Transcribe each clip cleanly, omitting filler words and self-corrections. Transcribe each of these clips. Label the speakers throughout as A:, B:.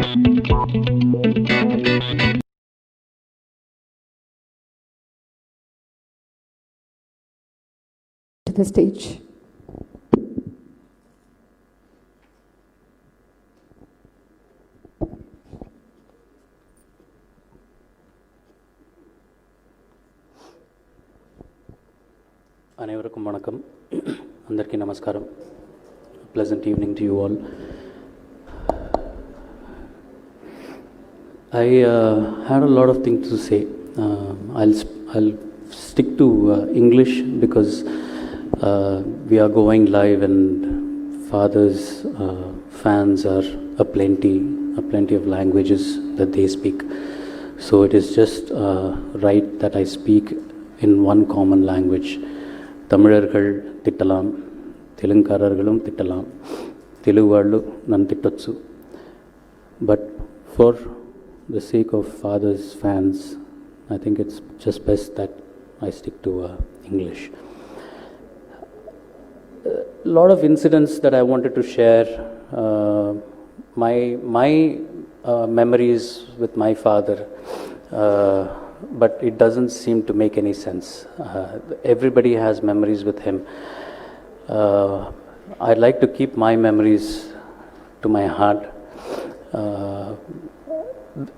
A: To the stage.
B: Anaivarakkum vanakkam. Andarki namaskaram. Pleasant evening to you all. I had a lot of things to say. I'll stick to English because we are going live and Father's fans are a plenty of languages that they speak. So it is just right that I speak in one common language. தமிழர்கள் திட்டலாம், தெலுங்காரர்களும் திட்டலாம், தெலுங்கு వాళ్ళు నన్ను తిట్టొచ్చు. But for the sake of Father's fans, I think it's just best that I stick to English. A lot of incidents that I wanted to share, my memories with my father, but it doesn't seem to make any sense. Everybody has memories with him. I'd like to keep my memories to my heart.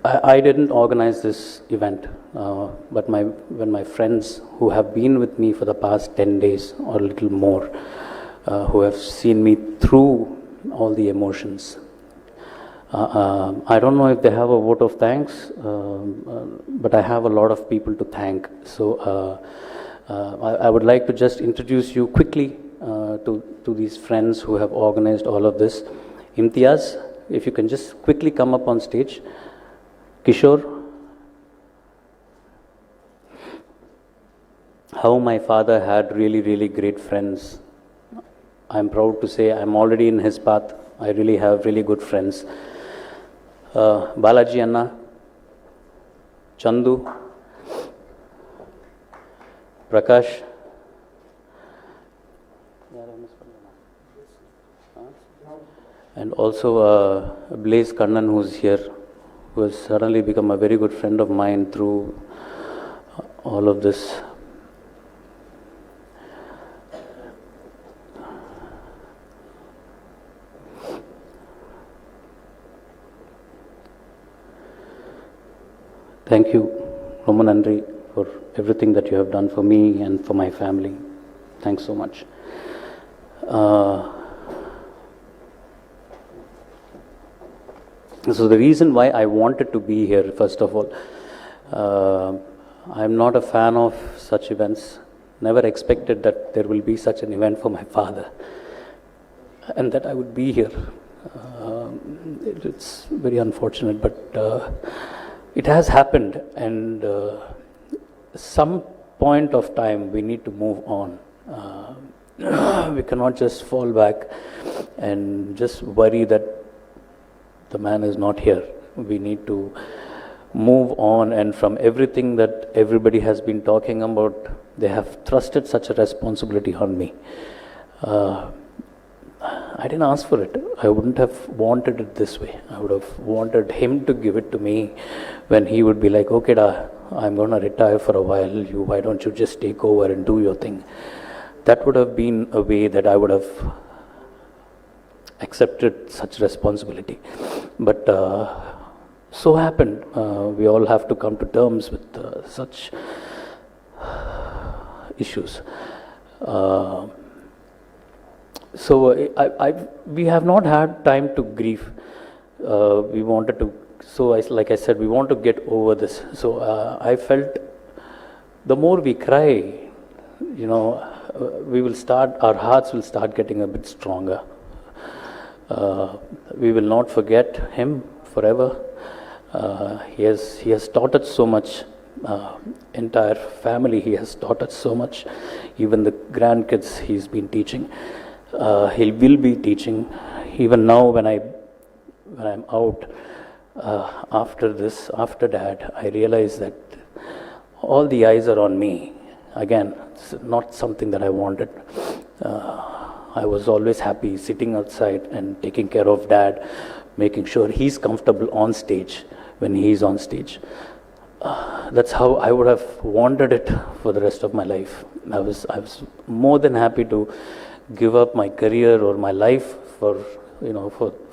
B: I didn't organize this event, but when my friends who have been with me for the past 10 days or a little more, who have seen me through all the emotions, I don't know if they have a vote of thanks, but I have a lot of people to thank. So I would like to just introduce you quickly to these friends who have organized all of this. Imtiaz, if you can just quickly come up on stage. Kishore, how my father had really great friends. I'm proud to say I'm already in his path. I really have really good friends. Balaji Anna, Chandu, Prakash, and also Blaze Kannan, who's here, who has suddenly become a very good friend of mine through all of this. Thank you, Roman Andri, for everything that you have done for me and for my family. Thanks so much. So the reason why I wanted to be here, first of all, I'm not a fan of such events. Never expected that there will be such an event for my father and that I would be here. It's very unfortunate, but it has happened, and some point of time we need to move on. We cannot just fall back and just worry that the man is not here. We need to move on, and from everything that everybody has been talking about, they have thrusted such a responsibility on me. I didn't ask for it. I wouldn't have wanted it this way. I would have wanted him to give it to me when he would be like, okay, I'm going to retire for a while. Why don't you just take over and do your thing? That would have been a way that I would have accepted such responsibility. But so happened. We all have to come to terms with such issues. So we have not had time to grieve. We wanted to, like I said, we want to get over this. So I felt the more we cry, we will start, our hearts will start getting a bit stronger. We will not forget him forever. He has taught us so much. Entire family, he has taught us so much. Even the grandkids, he's been teaching. He will be teaching. Even now, when I'm out after this, after Dad, I realize that all the eyes are on me. Again, it's not something that I wanted. I was always happy sitting outside and taking care of Dad, making sure he's comfortable on stage when he's on stage. That's how I would have wanted it for the rest of my life. I was more than happy to give up my career or my life for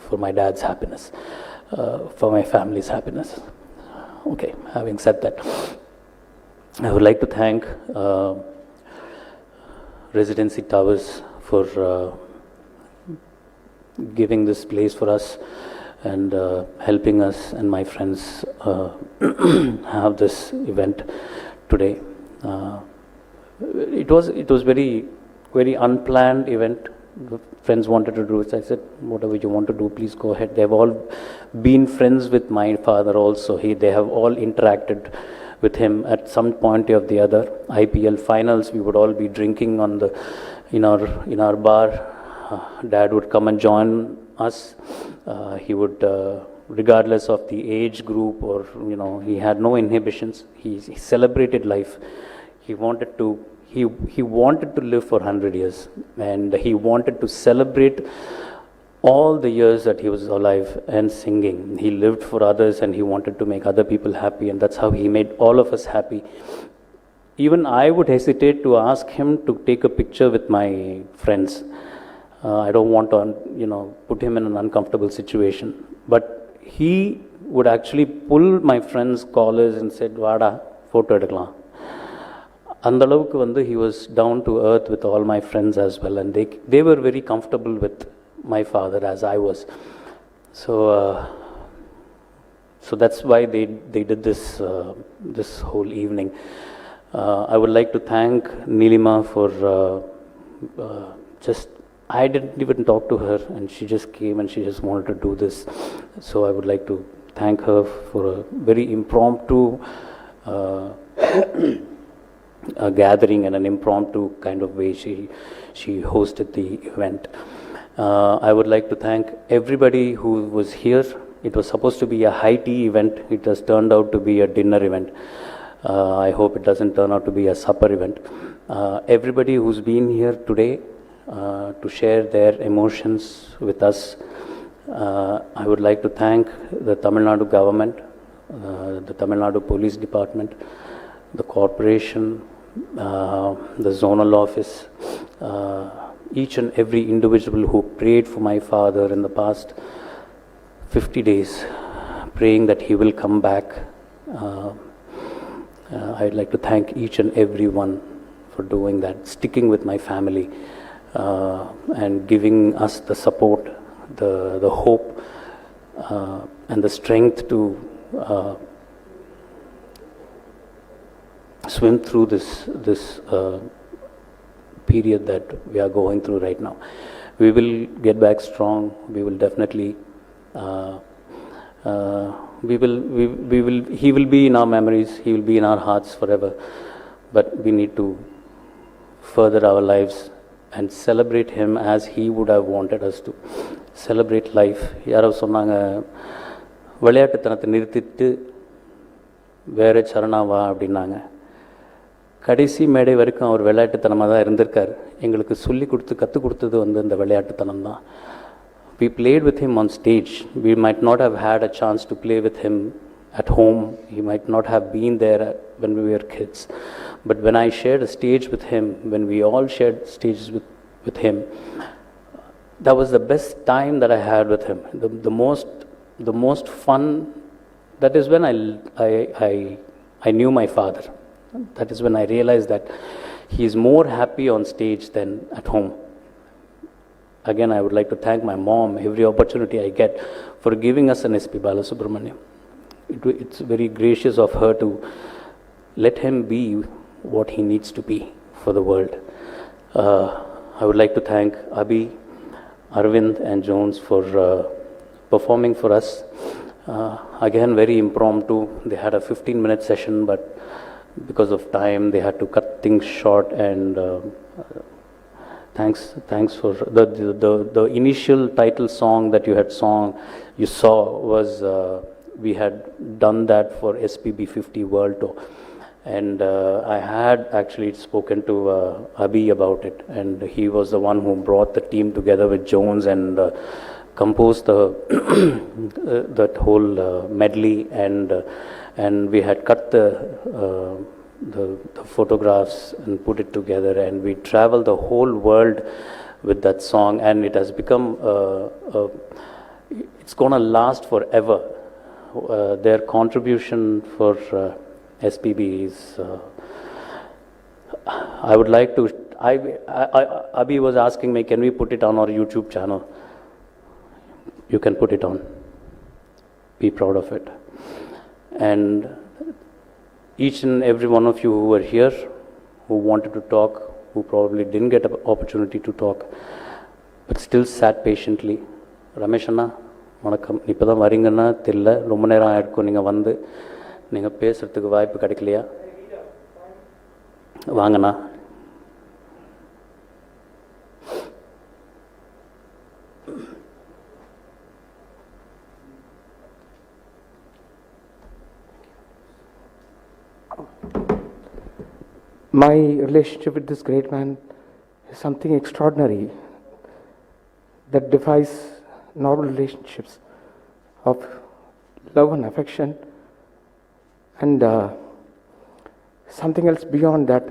B: for my dad's happiness, for my family's happiness. Okay, having said that, I would like to thank Residency Towers for giving this place for us and helping us and my friends have this event today. It was very unplanned event. The friends wanted to do it. I said, whatever you want to do, please go ahead. They have all been friends with my father also. They have all interacted with him at some point or the other. IPL finals, we would all be drinking in our bar. Dad would come and join us. He would, regardless of the age group or he had no inhibitions. He celebrated life. He wanted to live for 100 years, and he wanted to celebrate all the years that he was alive and singing. He lived for others, and he wanted to make other people happy, and that's how he made all of us happy. Even I would hesitate to ask him to take a picture with my friends. I don't want to, put him in an uncomfortable situation. But he would actually pull my friends' collars and said, "Vada, photo edukkalam." Andalavuku he was down to earth with all my friends as well, and they were very comfortable with my father as I was. So that's why they did this whole evening. I would like to thank Neelima for I didn't even talk to her, and she just came and she just wanted to do this. So I would like to thank her for a very impromptu a gathering and an impromptu kind of way she hosted the event. I would like to thank everybody who was here. It was supposed to be a high tea event. It has turned out to be a dinner event. I hope it doesn't turn out to be a supper event. Everybody who's been here today to share their emotions with us. I would like to thank the Tamil Nadu government, the Tamil Nadu Police Department, the corporation, the zonal office, each and every individual who prayed for my father in the past 50 days, praying that he will come back. I'd like to thank each and every one for doing that, sticking with my family, and giving us the support, the hope, and the strength to swim through this period that we are going through right now. We will get back strong. We will definitely. He will be in our memories. He will be in our hearts forever. But we need to further our lives and celebrate him as he would have wanted us to celebrate life. யாரோ சொன்னாங்க, விளையாட்டுத்தனத்தை நிறுத்திட்டு வேற சரணாவா அப்படின்னாங்க. கடைசி மேடை வரைக்கும் அவர் விளையாட்டுத்தனமாக தான் இருந்திருக்கார். எங்களுக்கு சொல்லி கற்றுக் கொடுத்தது அந்த விளையாட்டுத்தனம் தான். We played with him on stage. We might not have had a chance to play with him at home. He might not have been there when we were kids. But when I shared a stage with him, when we all shared stages with him, that was the best time that I had with him. The most fun. That is when I knew my father. That is when I realized that he is more happy on stage than at home. Again, I would like to thank my mom every opportunity I get for giving us an SP Balasubramaniam. It's very gracious of her to let him be what he needs to be for the world. I would like to thank Abhi, Arvind and Jones for performing for us. Again, very impromptu. They had a 15-minute session, but because of time, they had to cut things short. And thanks for the initial title song that you saw was we had done that for SPB 50 World Tour. And I had actually spoken to Abhi about it, and he was the one who brought the team together with Jones and compose that whole medley, and we had cut the photographs and put it together, and we traveled the whole world with that song, and it has become it's gonna last forever. Their contribution for SPB is I would like to Abhi was asking me, can we put it on our YouTube channel? You can put it on. Be proud of it. And each and every one of you who were here, who wanted to talk, who probably didn't get an opportunity to talk, but still sat patiently. Ramesh Anna, வணக்கம். இப்போ தான் வரீங்கன்னா தெரியல, ரொம்ப நேரம் ஆகிருக்கும் நீங்கள் வந்து. நீங்கள் பேசுகிறதுக்கு வாய்ப்பு கிடைக்கலையா? வாங்கண்ணா.
C: My relationship with this great man is something extraordinary that defies normal relationships of love and affection, and something else beyond that,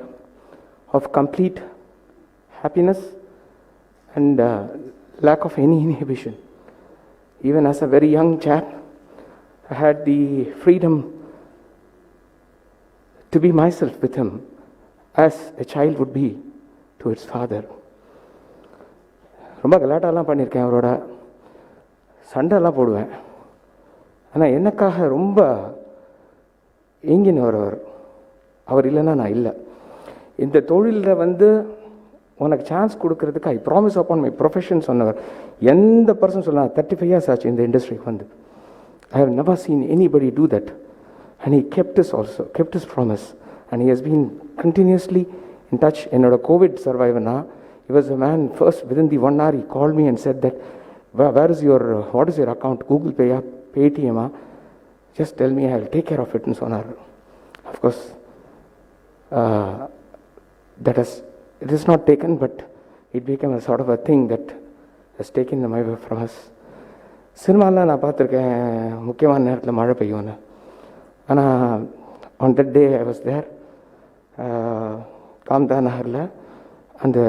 C: of complete happiness and lack of any inhibition. Even as a very young chap, I had the freedom to be myself with him as a child would be to its father. ரொம்ப கலாட்டாலாம் பண்ணியிருக்கேன், அவரோட சண்டைலாம் போடுவேன். ஆனால் எனக்காக ரொம்ப ஏங்கினவர் அவர் இல்லைன்னா நான் இல்லை. இந்த தொழிலில் வந்து உனக்கு சான்ஸ் கொடுக்கறதுக்கு I promise upon my profession சொன்னவர். எந்த பர்சன் சொல்லலாம், 35 years ஆச்சு இந்த இண்டஸ்ட்ரிக்கு வந்து. I have never seen anybody do that, and he kept his also kept his promise, and he has been continuously in touch. என்னோட கோவிட் சர்வைவர்னா, he was a man, first within the 1 hour he called me and said that where is your what is your account, Google Pay or Paytm, just tell me, I will take care of it ன்னு சொன்னார். Of course that has, it is not taken, but it became a sort of a thing that has taken them away from us. சினிமாலாம் நான் பார்த்துருக்கேன் முக்கியமான நேரத்தில் மழை பெய்யும்னு. ஆனால் on that day I was there, காம்தா நகரில் அந்த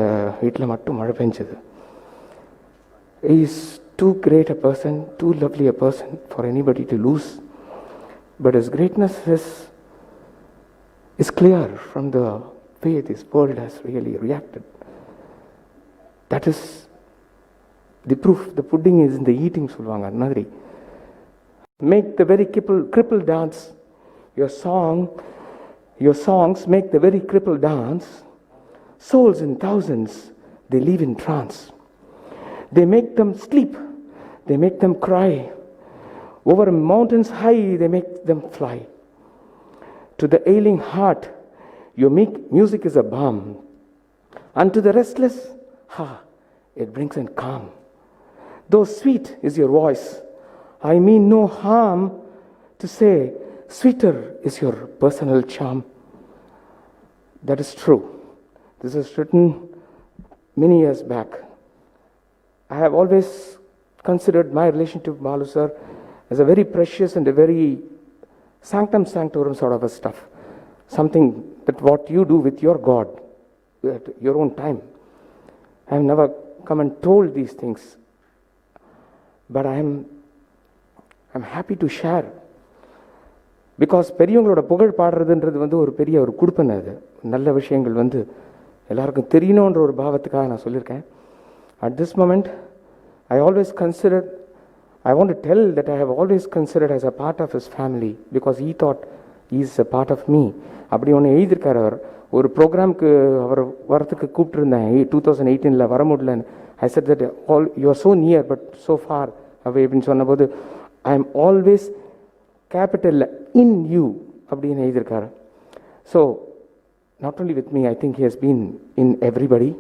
C: வீட்டில் மட்டும் மழை பெஞ்சது. He is too great a person, too lovely a person for anybody to lose, but his greatness is clear from the way this world has really reacted. That is the proof. The pudding is in the eating, சொல்லுவாங்க அந்த மாதிரி. Make the very cripple dance. Your songs make the very cripple dance. Souls in thousands, they live in trance. They make them sleep, they make them cry. Over mountains high, they make them fly. To the ailing heart, your music is a balm. Unto the restless, it brings in calm. Though sweet is your voice, I mean no harm to say, sweeter is your personal charm. That is true. This was written many years back. I have always considered my relationship with Balu sir as a very precious and a very sanctum sanctorum sort of a stuff. Something that what you do with your God at your own time. I have never come and told these things, but I'm happy to share. Because பெரியவங்களோட புகழ் பாடுறதுன்றது வந்து ஒரு பெரிய ஒரு கொடுப்பனை. அது நல்ல விஷயங்கள் வந்து எல்லாருக்கும் தெரியணுன்ற ஒரு பாவத்துக்காக நான் சொல்லியிருக்கேன். At this moment I want to tell that I have always considered as a part of his family, because he thought he is a part of me. அப்படி ஒன்று எழுதியிருக்கார் அவர். ஒரு ப்ரோக்ராமுக்கு அவர் வரத்துக்கு கூப்பிட்டுருந்தேன் 2018 வர முடியலன்னு. I said that you are so near but so far away அப்படின்னு சொன்னபோது, I am always capital in you அப்படின்னு எழுதியிருக்காரு. So not only with me, I think he has been in everybody.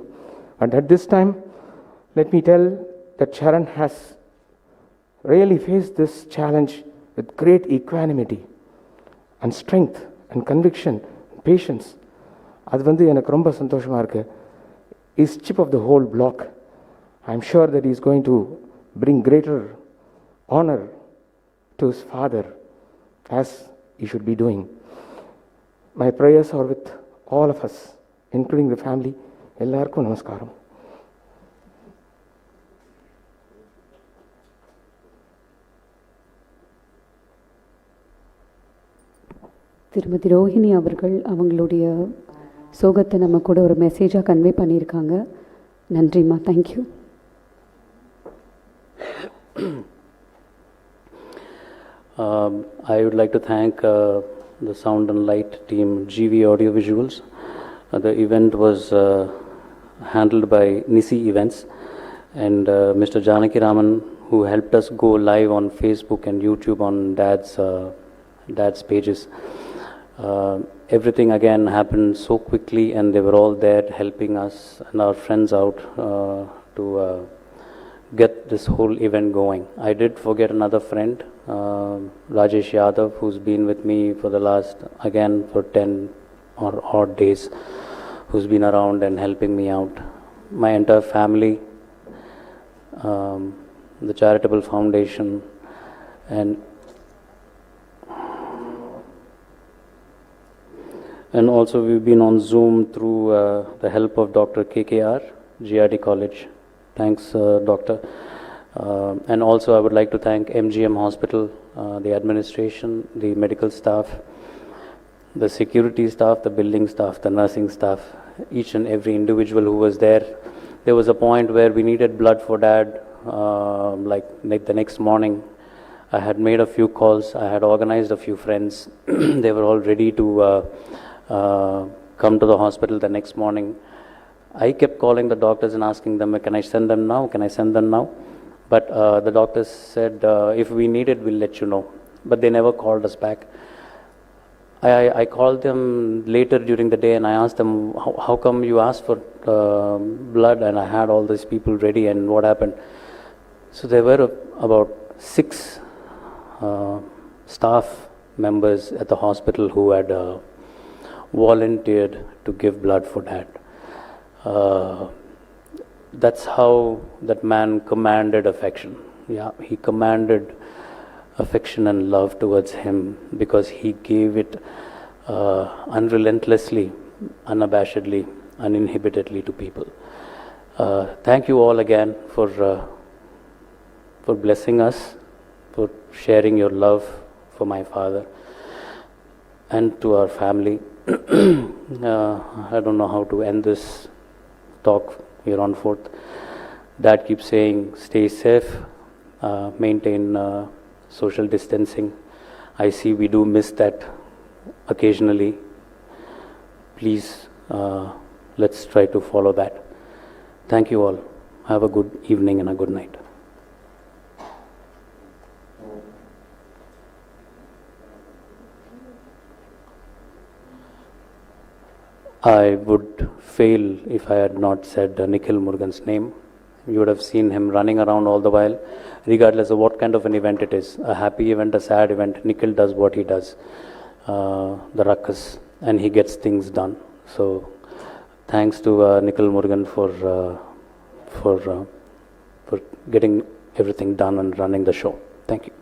C: And at this time, let me tell that Charan has really faced this challenge with great equanimity and strength and conviction and patience. அது வந்து எனக்கு ரொம்ப சந்தோஷமாக இருக்குது. He's chip of the whole block. I'm sure that he's going to bring greater honor to his father as he should be doing. My prayers are with all of us, including the family. Ellarkum namaskaram.
A: திருமதி ரோஹிணி அவர்கள் அவங்களுடைய சோகத்தை நம்ம கூட ஒரு மெசேஜாக convey பண்ணியிருக்காங்க. நன்றிம்மா, thank you.
B: I would like to thank the Sound and Light team, GV Audio Visuals. The event was handled by Nisi Events and Mr. Janaki Raman, who helped us go live on Facebook and YouTube on Dad's pages. Everything again happened so quickly, and they were all there helping us and our friends out to get this whole event going. I did forget another friend, Rajesh Yadav, who's been with me for the last, again, for 10 or odd days, who's been around and helping me out. My entire family, the charitable foundation, and also we've been on Zoom through the help of Dr. KKR, GRD College. Thanks, Doctor. And also I would like to thank MGM Hospital, the administration, the medical staff, the security staff, the building staff, the nursing staff, each and every individual who was there. There was a point where we needed blood for Dad, like the next morning. I had made a few calls, I had organized a few friends. They were all ready to come to the hospital the next morning. I kept calling the doctors and asking them, can I send them now? Can I send them now? But the doctors said, if we need it, we'll let you know. But they never called us back. I called them later during the day and I asked them, how come you asked for blood and I had all these people ready, and what happened? So there were about 6 staff members at the hospital who had volunteered to give blood for Dad. That's how that man commanded affection. Yeah, he commanded affection and love towards him because he gave it unrelentlessly, unabashedly, uninhibitedly to people. Thank you all again for blessing us, for sharing your love for my father and to our family. I don't know how to end this talk here on 4th. Dad keeps saying, stay safe, maintain social distancing. I see we do miss that occasionally. Please, let's try to follow that. Thank you all. Have a good evening and a good night. I would fail if I had not said Nikhil Murugan's name. You would have seen him running around all the while, regardless of what kind of an event it is. A happy event, a sad event, Nikhil does what he does, the ruckus, and he gets things done. So thanks to Nikhil Murugan for getting everything done and running the show. Thank you.